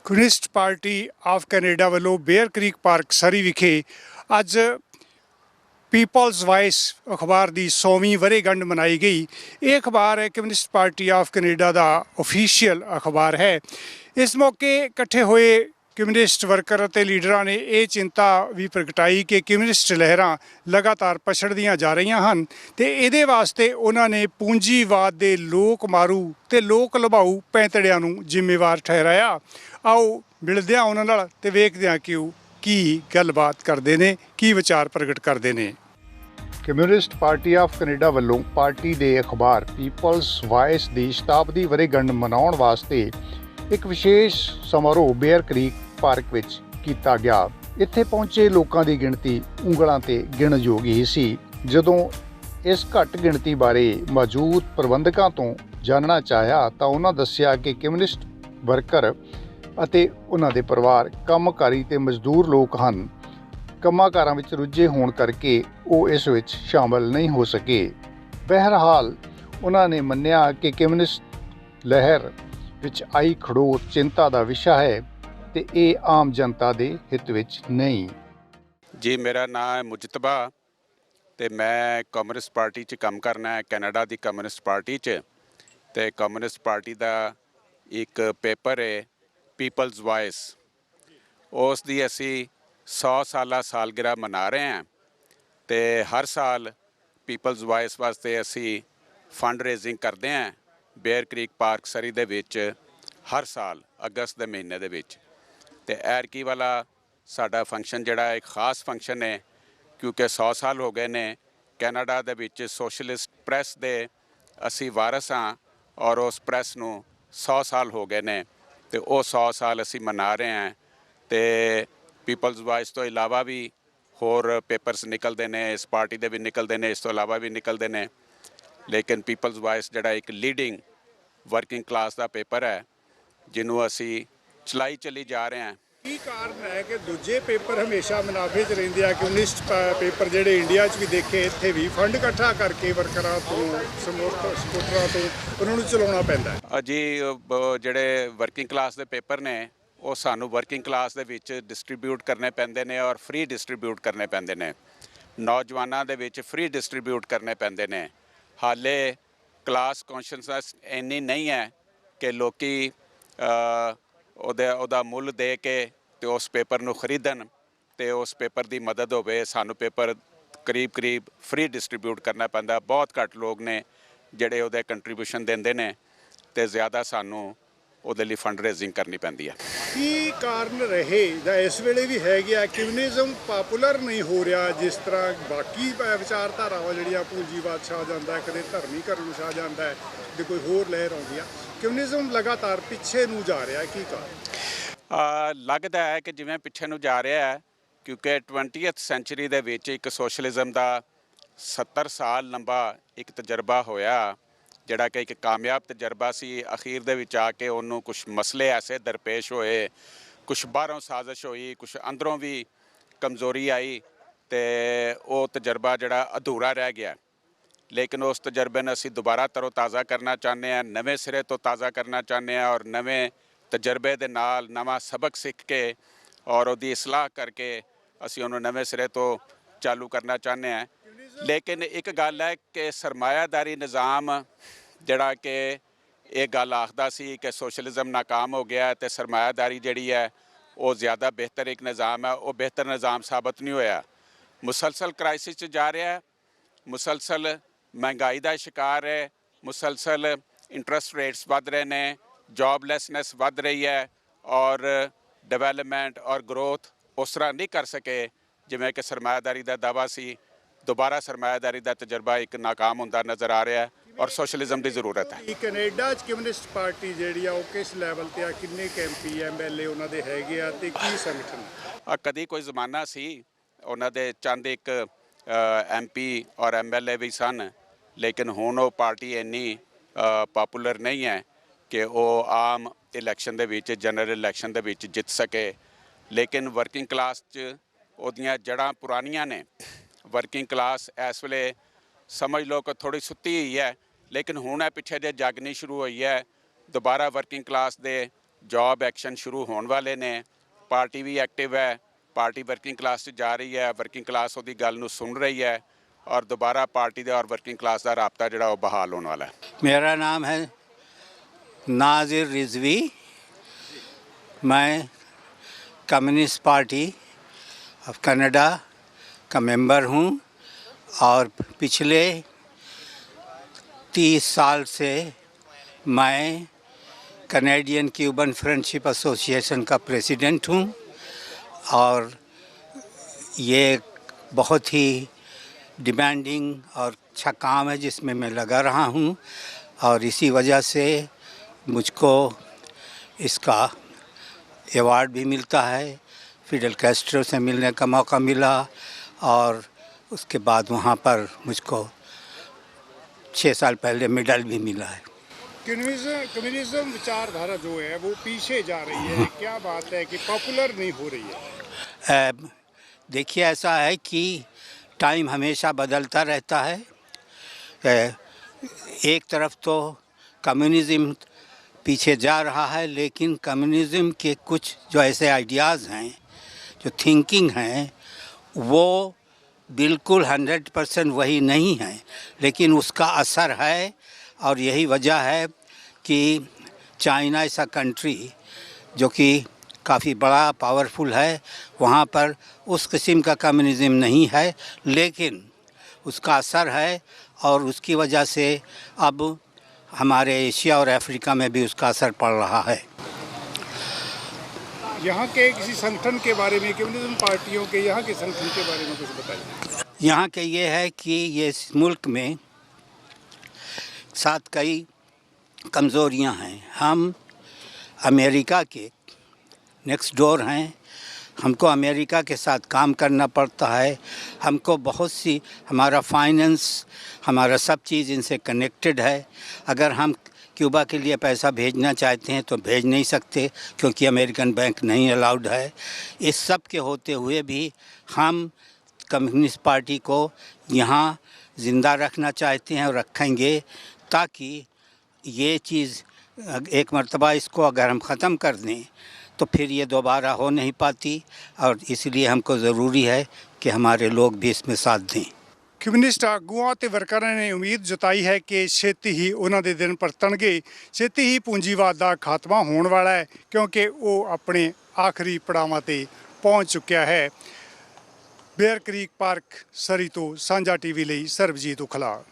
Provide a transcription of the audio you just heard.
Communist party of Canada ਵੱਲੋਂ bear creek park ਸਰੀ ਵਿਖੇ ਅੱਜ ਪੀਪਲਜ਼ ਵਾਇਸ ਅਖਬਾਰ ਦੀ 100ਵੀਂ ਵਰ੍ਹੇਗੰਢ ਮਨਾਈ ਗਈ। ਇਹ ਅਖਬਾਰ ਹੈ communist party of Canada the official ਅਖਬਾਰ ਹੈ। ਇਸ ਮੌਕੇ ਇਕੱਠੇ ਹੋਏ ਕਮਿਊਨਿਸਟ ਵਰਕਰ ਅਤੇ ਲੀਡਰਾਂ ਨੇ ਇਹ ਚਿੰਤਾ ਵੀ ਪ੍ਰਗਟਾਈ ਕਿ ਕਮਿਊਨਿਸਟ ਲਹਿਰਾਂ ਲਗਾਤਾਰ ਪਛੜਦੀਆਂ ਜਾ ਰਹੀਆਂ ਹਨ ਅਤੇ ਇਹਦੇ ਵਾਸਤੇ ਉਹਨਾਂ ਨੇ ਪੂੰਜੀਵਾਦ ਦੇ ਲੋਕ ਮਾਰੂ ਅਤੇ ਲੋਕ ਲੁਭਾਊ ਪੈਂਤੜਿਆਂ ਨੂੰ ਜ਼ਿੰਮੇਵਾਰ ਠਹਿਰਾਇਆ। ਆਓ ਮਿਲਦੇ ਹਾਂ ਉਹਨਾਂ ਨਾਲ ਅਤੇ ਵੇਖਦੇ ਹਾਂ ਕਿ ਉਹ ਕੀ ਗੱਲਬਾਤ ਕਰਦੇ ਨੇ, ਕੀ ਵਿਚਾਰ ਪ੍ਰਗਟ ਕਰਦੇ ਨੇ। ਕਮਿਊਨਿਸਟ ਪਾਰਟੀ ਆਫ ਕੈਨੇਡਾ ਵੱਲੋਂ ਪਾਰਟੀ ਦੇ ਅਖਬਾਰ ਪੀਪਲਜ਼ ਵਾਇਸ ਦੀ ਸ਼ਤਾਬਦੀ ਵਰ੍ਹੇਗੰਢ ਮਨਾਉਣ ਵਾਸਤੇ ਇੱਕ ਵਿਸ਼ੇਸ਼ ਸਮਾਰੋਹ ਬੇਅਰ ਕ੍ਰੀਕ ਪਾਰਕ ਵਿੱਚ ਕੀਤਾ ਗਿਆ। ਇੱਥੇ ਪਹੁੰਚੇ ਲੋਕਾਂ ਦੀ ਗਿਣਤੀ ਉਂਗਲਾਂ ਤੇ ਗਿਣਨਯੋਗ ਹੀ ਸੀ। ਜਦੋਂ ਇਸ ਘੱਟ ਗਿਣਤੀ ਬਾਰੇ ਮੌਜੂਦ ਪ੍ਰਬੰਧਕਾਂ ਤੋਂ ਜਾਣਨਾ ਚਾਹਿਆ ਤਾਂ ਉਹਨਾਂ ਦੱਸਿਆ ਕਿ ਕਮਿਊਨਿਸਟ ਵਰਕਰ ਅਤੇ ਉਹਨਾਂ ਦੇ ਪਰਿਵਾਰ ਕੰਮਕਾਰੀ ਤੇ ਮਜ਼ਦੂਰ ਲੋਕ ਹਨ। ਕੰਮਾਂ-ਕਾਰਾਂ ਵਿੱਚ ਰੁੱਝੇ ਹੋਣ ਕਰਕੇ ਉਹ ਇਸ ਵਿੱਚ ਸ਼ਾਮਲ ਨਹੀਂ ਹੋ ਸਕੇ। ਬਹਰਹਾਲ ਉਹਨਾਂ ਨੇ ਮੰਨਿਆ ਕਿ ਕਮਿਊਨਿਸਟ ਲਹਿਰ ਵਿੱਚ ਆਈ ਖੜੋਤ ਚਿੰਤਾ ਦਾ ਵਿਸ਼ਾ ਹੈ ਤੇ ਇਹ ਆਮ ਜਨਤਾ ਦੇ ਹਿੱਤ ਵਿੱਚ ਨਹੀਂ। ਜੀ ਮੇਰਾ ਨਾਮ ਹੈ ਮੁਜਤਬਾ ਤੇ ਮੈਂ ਕਮਿਊਨਿਸਟ ਪਾਰਟੀ 'ਚ ਕੰਮ ਕਰਨਾ ਹੈ, ਕੈਨੇਡਾ ਦੀ ਕਮਿਊਨਿਸਟ ਪਾਰਟੀ 'ਚ। ਤੇ ਕਮਿਊਨਿਸਟ ਪਾਰਟੀ ਦਾ ਇੱਕ ਪੇਪਰ ਹੈ ਪੀਪਲਜ਼ ਵਾਇਸ, ਉਸ ਦੀ ਅਸੀਂ 100 ਸਾਲਾ ਸਾਲਗਿਰਾ ਮਨਾ ਰਹੇ ਹਾਂ ਤੇ ਹਰ ਸਾਲ ਪੀਪਲਜ਼ ਵਾਇਸ ਵਾਸਤੇ ਅਸੀਂ ਫੰਡ ਰੇਜ਼ਿੰਗ ਕਰਦੇ ਹਾਂ ਬੇਅਰ ਕ੍ਰੀਕ ਪਾਰਕ ਸਰੀ ਦੇ ਵਿੱਚ ਹਰ ਸਾਲ ਅਗਸਤ ਦੇ ਮਹੀਨੇ ਦੇ ਵਿੱਚ। ਤੇ ਐਰਕੀ ਵਾਲਾ ਸਾਡਾ ਫੰਕਸ਼ਨ ਜਿਹੜਾ ਇੱਕ ਖਾਸ ਫੰਕਸ਼ਨ ਹੈ ਕਿਉਂਕਿ 100 ਸਾਲ ਹੋ ਗਏ ਨੇ ਕੈਨੇਡਾ ਦੇ ਵਿੱਚ ਸੋਸ਼ਲਿਸਟ ਪ੍ਰੈਸ ਦੇ ਅਸੀਂ ਵਾਰਸ ਹਾਂ ਔਰ ਉਸ ਪ੍ਰੈਸ ਨੂੰ 100 ਸਾਲ ਹੋ ਗਏ ਨੇ ਤੇ ਉਹ 100 ਸਾਲ ਅਸੀਂ ਮਨਾ ਰਹੇ ਹਾਂ। ਤੇ ਪੀਪਲਜ਼ ਵਾਇਸ ਤੋਂ ਇਲਾਵਾ ਵੀ ਹੋਰ ਪੇਪਰਸ ਨਿਕਲਦੇ ਨੇ, ਇਸ ਪਾਰਟੀ ਦੇ ਵੀ ਨਿਕਲਦੇ ਨੇ, ਇਸ ਤੋਂ ਇਲਾਵਾ ਵੀ ਨਿਕਲਦੇ ਨੇ, ਲੇਕਿਨ ਪੀਪਲਜ਼ ਵਾਇਸ ਜਿਹੜਾ ਇੱਕ ਲੀਡਿੰਗ ਵਰਕਿੰਗ ਕਲਾਸ ਦਾ ਪੇਪਰ ਹੈ ਜਿਹਨੂੰ ਅਸੀਂ ਚਲਾਈ ਚੱਲੀ ਜਾ ਰਹੇ ਹਾਂ। ਕੀ ਕਾਰਨ ਹੈ ਕਿ ਦੂਜੇ ਪੇਪਰ ਹਮੇਸ਼ਾ ਮੁਨਾਫੇ 'ਚ ਰਹਿੰਦੇ ਆ, ਕਮਿਊਨਿਸਟ ਪੇਪਰ ਜਿਹੜੇ ਇੰਡੀਆ 'ਚ ਵੀ ਦੇਖੇ ਇੱਥੇ ਵੀ ਫੰਡ ਇਕੱਠਾ ਕਰਕੇ ਵਰਕਰਾਂ ਤੋਂ ਸਪੋਰਟਰਾਂ ਤੋਂ ਉਹਨਾਂ ਨੂੰ ਚਲਾਉਣਾ ਪੈਂਦਾ ਜੀ ਜਿਹੜੇ ਵਰਕਿੰਗ ਕਲਾਸ ਦੇ ਪੇਪਰ ਨੇ ਉਹ ਸਾਨੂੰ ਵਰਕਿੰਗ ਕਲਾਸ ਦੇ ਵਿੱਚ ਡਿਸਟਰੀਬਿਊਟ ਕਰਨੇ ਪੈਂਦੇ ਨੇ ਔਰ ਫ੍ਰੀ ਡਿਸਟਰੀਬਿਊਟ ਕਰਨੇ ਪੈਂਦੇ ਨੇ, ਨੌਜਵਾਨਾਂ ਦੇ ਵਿੱਚ ਫ੍ਰੀ ਡਿਸਟਰੀਬਿਊਟ ਕਰਨੇ ਪੈਂਦੇ ਨੇ। ਹਾਲੇ ਕਲਾਸ ਕੌਨਸ਼ੀਅਸਨੈਸ ਇੰਨੀ ਨਹੀਂ ਹੈ ਕਿ ਲੋਕੀ ਉਹਦਾ ਮੁੱਲ ਦੇ ਕੇ ਤੇ ਉਸ ਪੇਪਰ ਨੂੰ ਖਰੀਦਣ ਤੇ ਉਸ ਪੇਪਰ ਦੀ ਮਦਦ ਹੋਵੇ। ਸਾਨੂੰ ਪੇਪਰ ਕਰੀਬ ਫ੍ਰੀ ਡਿਸਟਰੀਬਿਊਟ ਕਰਨਾ ਪੈਂਦਾ। ਬਹੁਤ ਘੱਟ ਲੋਕ ਨੇ ਜਿਹੜੇ ਉਹਦੇ ਕੰਟਰੀਬਿਊਸ਼ਨ ਦਿੰਦੇ ਨੇ ਤੇ ਜ਼ਿਆਦਾ ਸਾਨੂੰ ਉਹਦੇ ਲਈ ਫੰਡ ਰੇਜ਼ਿੰਗ ਕਰਨੀ ਪੈਂਦੀ ਹੈ। ਕੀ ਕਾਰਨ ਰਹੇ ਜਾਂ ਇਸ ਵੇਲੇ ਵੀ ਹੈਗੇ ਆ ਕਮਿਊਨਿਜ਼ਮ ਪਾਪੂਲਰ ਨਹੀਂ ਹੋ ਰਿਹਾ ਜਿਸ ਤਰ੍ਹਾਂ ਬਾਕੀ ਵਿਚਾਰਧਾਰਾਵਾਂ ਜਿਹੜੀਆਂ ਪੂੰਜੀਵਾਦ ਛਾ ਜਾਂਦਾ, ਕਦੇ ਧਰਮੀਕਰਨ ਛਾ ਜਾਂਦਾ ਹੈ ਤੇ ਕੋਈ ਹੋਰ ਲਹਿਰ ਆਉਂਦੀ ਆ, ਕਮਿਊਨਿਜ਼ਮ ਲਗਾਤਾਰ ਪਿੱਛੇ ਨੂੰ ਜਾ ਰਿਹਾ, ਕੀ ਕਾਰਨ ਲੱਗਦਾ ਹੈ ਕਿ ਜਿਵੇਂ ਪਿੱਛੇ ਨੂੰ ਜਾ ਰਿਹਾ ਹੈ ਕਿਉਂਕਿ 20th ਸੈਂਚੁਰੀ ਦੇ ਵਿੱਚ ਇੱਕ ਸੋਸ਼ਲਿਜ਼ਮ ਦਾ 70 ਸਾਲ ਲੰਬਾ ਇੱਕ ਤਜਰਬਾ ਹੋਇਆ ਜਿਹੜਾ ਕਿ ਇੱਕ ਕਾਮਯਾਬ ਤਜਰਬਾ ਸੀ। ਅਖੀਰ ਦੇ ਵਿੱਚ ਆ ਕੇ ਉਹਨੂੰ ਕੁਛ ਮਸਲੇ ਐਸੇ ਦਰਪੇਸ਼ ਹੋਏ, ਕੁਛ ਬਾਹਰੋਂ ਸਾਜ਼ਿਸ਼ ਹੋਈ, ਕੁਛ ਅੰਦਰੋਂ ਵੀ ਕਮਜ਼ੋਰੀ ਆਈ ਤੇ ਉਹ ਤਜਰਬਾ ਜਿਹੜਾ ਅਧੂਰਾ ਰਹਿ ਗਿਆ। ਲੇਕਿਨ ਉਸ ਤਜਰਬੇ ਨੂੰ ਅਸੀਂ ਦੁਬਾਰਾ ਤਰੋ ਤਾਜ਼ਾ ਕਰਨਾ ਚਾਹੁੰਦੇ ਹਾਂ, ਨਵੇਂ ਸਿਰੇ ਤੋਂ ਤਾਜ਼ਾ ਕਰਨਾ ਚਾਹੁੰਦੇ ਹਾਂ ਔਰ ਨਵੇਂ ਤਜਰਬੇ ਦੇ ਨਾਲ ਨਵਾਂ ਸਬਕ ਸਿੱਖ ਕੇ ਔਰ ਉਹਦੀ ਇਸਲਾਹ ਕਰਕੇ ਅਸੀਂ ਉਹਨੂੰ ਨਵੇਂ ਸਿਰੇ ਤੋਂ ਚਾਲੂ ਕਰਨਾ ਚਾਹੁੰਦੇ ਹਾਂ। ਲੇਕਿਨ ਇੱਕ ਗੱਲ ਹੈ ਕਿ ਸਰਮਾਇਆਦਾਰੀ ਨਿਜ਼ਾਮ ਜਿਹੜਾ ਕਿ ਇਹ ਗੱਲ ਆਖਦਾ ਸੀ ਕਿ ਸੋਸ਼ਲਿਜ਼ਮ ਨਾਕਾਮ ਹੋ ਗਿਆ ਅਤੇ ਸਰਮਾਇਆਦਾਰੀ ਜਿਹੜੀ ਹੈ ਉਹ ਜ਼ਿਆਦਾ ਬਿਹਤਰ ਇੱਕ ਨਿਜ਼ਾਮ ਹੈ, ਉਹ ਬਿਹਤਰ ਨਿਜ਼ਾਮ ਸਾਬਤ ਨਹੀਂ ਹੋਇਆ। ਮੁਸਲਸਲ ਕ੍ਰਾਈਸਿਸ 'ਚ ਜਾ ਰਿਹਾ ਹੈ, ਮੁਸਲਸਲ ਮਹਿੰਗਾਈ ਦਾ ਸ਼ਿਕਾਰ ਹੈ, ਮੁਸਲਸਲ ਇੰਟਰਸਟ ਰੇਟਸ ਵੱਧ ਰਹੇ ਨੇ, ਜੋਬਲੈਸਨੈਸ ਵੱਧ ਰਹੀ ਹੈ ਔਰ ਡਿਵੈਲਪਮੈਂਟ ਔਰ ਗਰੋਥ ਉਸ ਤਰ੍ਹਾਂ ਨਹੀਂ ਕਰ ਸਕੇ ਜਿਵੇਂ ਕਿ ਸਰਮਾਇਆਦਾਰੀ ਦਾ ਦਾਅਵਾ ਸੀ। ਦੁਬਾਰਾ ਸਰਮਾਇਆਦਾਰੀ ਦਾ ਤਜਰਬਾ ਇੱਕ ਨਾਕਾਮ ਹੁੰਦਾ ਨਜ਼ਰ ਆ ਰਿਹਾ ਔਰ ਸੋਸ਼ਲਿਜ਼ਮ ਦੀ ਜ਼ਰੂਰਤ ਹੈ। ਕੈਨੇਡਾ 'ਚ ਕਮਿਊਨਿਸਟ ਪਾਰਟੀ ਜਿਹੜੀ ਆ ਉਹ ਕਿਸ ਲੈਵਲ 'ਤੇ ਆ, ਕਿੰਨੇ MP MLA ਉਹਨਾਂ ਦੇ ਹੈਗੇ ਆ ਤੇ ਕੀ ਸੰਗਠਨ? ਕਦੀ ਕੋਈ ਜ਼ਮਾਨਾ ਸੀ ਉਹਨਾਂ ਦੇ ਚੰਦ ਇੱਕ MP ਔਰ MLA ਵੀ ਸਨ, ਲੇਕਿਨ ਹੁਣ ਉਹ ਪਾਰਟੀ ਇੰਨੀ ਪਾਪੂਲਰ ਨਹੀਂ ਹੈ ਕਿ ਉਹ ਆਮ ਇਲੈਕਸ਼ਨ ਦੇ ਵਿੱਚ, ਜਨਰਲ ਇਲੈਕਸ਼ਨ ਦੇ ਵਿੱਚ ਜਿੱਤ ਸਕੇ। ਲੇਕਿਨ ਵਰਕਿੰਗ ਕਲਾਸ 'ਚ ਉਹਦੀਆਂ ਜੜ੍ਹਾਂ ਪੁਰਾਣੀਆਂ ਨੇ। ਵਰਕਿੰਗ ਕਲਾਸ ਇਸ ਵੇਲੇ ਸਮਝ ਲਓ ਕਿ ਥੋੜ੍ਹੀ ਸੁੱਤੀ ਹੋਈ ਹੈ, ਲੇਕਿਨ ਹੁਣ ਇਹ ਪਿੱਛੇ ਜੇ ਜਾਗਣੀ ਸ਼ੁਰੂ ਹੋਈ ਹੈ। ਦੁਬਾਰਾ ਵਰਕਿੰਗ ਕਲਾਸ ਦੇ ਜੌਬ ਐਕਸ਼ਨ ਸ਼ੁਰੂ ਹੋਣ ਵਾਲੇ ਨੇ। ਪਾਰਟੀ ਵੀ ਐਕਟਿਵ ਹੈ, ਪਾਰਟੀ ਵਰਕਿੰਗ ਕਲਾਸ 'ਚ ਜਾ ਰਹੀ ਹੈ, ਵਰਕਿੰਗ ਕਲਾਸ ਉਹਦੀ ਗੱਲ ਨੂੰ ਸੁਣ ਰਹੀ ਹੈ ਔਰ ਦੁਬਾਰਾ ਪਾर्टी ਦਾ और वर्किंग क्लास ਦਾ ਰਾਬਤਾ ਜਿਹੜਾ ਉਹ बहाल होने वाला है। मेरा नाम है नाजिर रिजवी। मैं कम्युनिस्ट पार्टी ऑफ कनाडा का मेंबर हूँ और पिछले 30 साल से मैं कनेडियन क्यूबन फ्रेंडशिप एसोसिएशन का प्रेसिडेंट हूँ और ये बहुत ही डिमांडिंग और अच्छा काम है जिसमें मैं लगा रहा हूँ और इसी वजह से मुझको इसका अवार्ड भी मिलता है। फिडेल कैस्ट्रो से मिलने का मौका मिला और उसके बाद वहाँ पर मुझको 6 साल पहले मेडल भी मिला है। कम्युनिज्म विचारधारा जो है वो पीछे जा रही है, क्या बात है कि पॉपुलर नहीं हो रही है? देखिए, ऐसा है कि टाइम हमेशा बदलता रहता है। एक तरफ तो कम्युनिज़्म पीछे जा रहा है, लेकिन कम्युनिज़्म के कुछ जो ऐसे आइडियाज़ हैं, जो थिंकिंग हैं, वो बिल्कुल 100% वही नहीं है, लेकिन उसका असर है। और यही वजह है कि चाइना ऐसा कंट्री जो कि काफ़ी बड़ा पावरफुल है, वहाँ पर उस किस्म का कम्युनिज़्म नहीं है, लेकिन उसका असर है और उसकी वजह से अब हमारे एशिया और अफ्रीका में भी उसका असर पड़ रहा है। यहाँ के किसी संगठन के बारे में, कम्युनिज्म पार्टियों के यहाँ के संगठन के बारे में कुछ बताइए। यहाँ के ये है कि ये इस मुल्क में साथ कई कमज़ोरियाँ हैं। हम अमेरिका के नेक्स्ट डोर हैं, हमको अमेरिका के साथ काम करना पड़ता है। हमको बहुत सी, हमारा फाइनेंस, हमारा सब चीज़ इनसे कनेक्टेड है। अगर हम क्यूबा के लिए पैसा भेजना चाहते हैं तो भेज नहीं सकते क्योंकि अमेरिकन बैंक नहीं अलाउड है। इस सब के होते हुए भी हम कम्युनिस्ट पार्टी को यहाँ ज़िंदा रखना चाहते हैं और रखेंगे, ताकि ये चीज़ एक मर्तबा इसको अगर हम ख़त्म कर दें तो फिर ये दोबारा हो नहीं पाती और इसलिए हमको ज़रूरी है कि हमारे लोग भी इसमें साथ दें। ਕਮਿਊਨਿਸਟ ਆਗੂਆਂ ਤੇ ਵਰਕਰਾਂ ਨੇ ਉਮੀਦ ਜਤਾਈ ਹੈ ਕਿ ਛੇਤੀ ਹੀ ਉਹਨਾਂ ਦੇ ਦਿਨ ਪਰਤਣਗੇ, ਛੇਤੀ ਹੀ ਪੂੰਜੀਵਾਦ ਦਾ ਖਾਤਮਾ ਹੋਣ ਵਾਲਾ ਹੈ ਕਿਉਂਕਿ ਉਹ ਆਪਣੇ ਆਖਰੀ ਪੜਾਵਾਂ ਤੇ ਪਹੁੰਚ ਚੁੱਕਿਆ ਹੈ। ਬੇਅਰ ਕ੍ਰੀਕ ਪਾਰਕ ਸਰੀ ਤੋਂ ਸਾਂਝਾ ਟੀਵੀ ਲਈ ਸਰਬਜੀਤ ਉਖਲਾ।